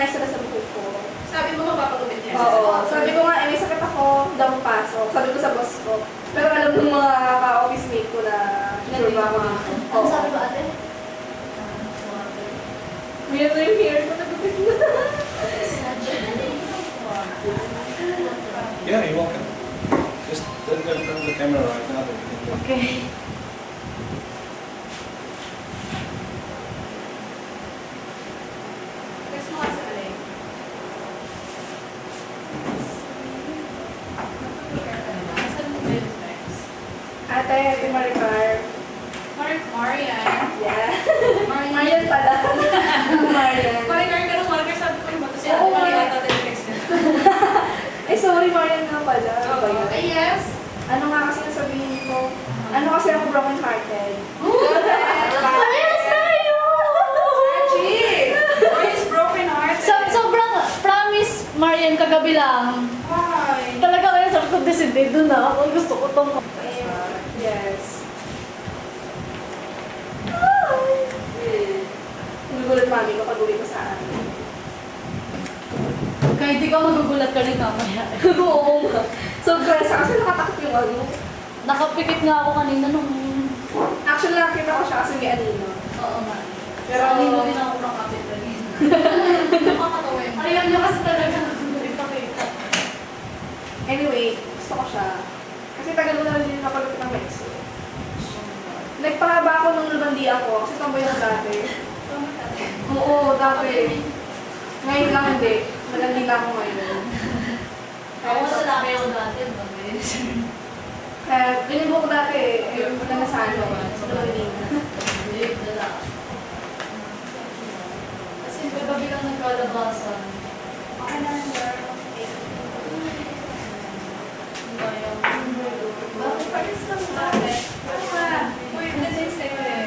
nangyari sila sa buhok ko. Sabi mo mapapagupit niya. Oo. Sabi ko nga, may sakit ako, daw pasok. Sabi ko sa boss ko. Pero alam ng mga ka-office mate ko na sure ba ako dito. Ano sabi ba ate? Weird na yung hair ko, nagupit na. Yeah, you're welcome. Just don't turn the camera right now. Okay. Gusto mo kasi alay. Saan mo ba yung next? Ate, Ate Maricar. Marian. Yeah. Marian pala. Marian. Marian ka ng Marian. Sabi ko yung bato siya. Oo, Marian ata yung text niya. Ay, sorry, Marian nga pala. Ano ba yun? Ay, yes. Ano nga kasi nasabihin ko? Ano kasi ako broken hearted? Parehas tayo! Gee! Why is broken heart? Sobrang promise, Marian, kagabi lang. Why? Talaga kaya sabi ko, decidido na ako. Gusto ko itong... Yes. Nagugulat mami ko pag uwi ko sa akin. Kahit di ka magugulat ka rin mamaya. Oo nga. So, kasi nakatakot yung ano. Nakapikit nga ako kanina nung... Actually, nakita ko siya kasi may anino. Oo nga. Pero, Kanina din ako nakapit kanina. Nakakatawa yun. Ayaw niya kasi talaga nagpakita. anyway, gusto ko siya. Kasi tagal mo na rin napalapit ng ex ko. Nagpahaba ako nung lumandi ako kasi tomboy ako dati. Oo, dati. Ngayon lang hindi. Magandi na ako ngayon. Ako sa laki ako dati. Kaya, binibo ko dati eh. Yung punta na sa ano, sa Manila. Kasi kagabi lang nagkalabasan. Okay na, girl. Bakit pa rin sa mga? Ano ba? Uy, blessings sa'yo eh.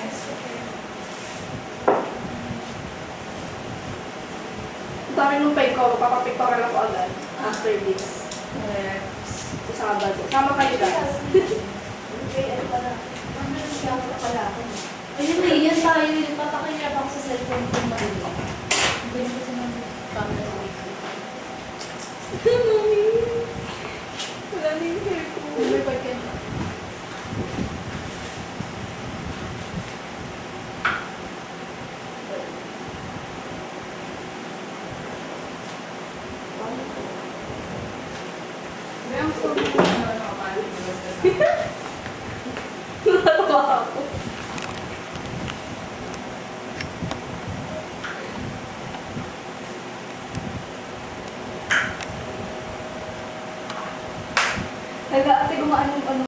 Ang dami nung pay ko, papapictorial ako agad after this. Sa Sabado. Sama kayo guys. Okay, ano pala? Ayun na, yan tayo. Yung papakilap ako sa cellphone ko madali. Ganyan kasi ng camera dito. Mami. Wala na yung hair ko. Never forget. Ang gusto mo na nakapalik ko. Natawa ako. Nag-aate gumaan yung ano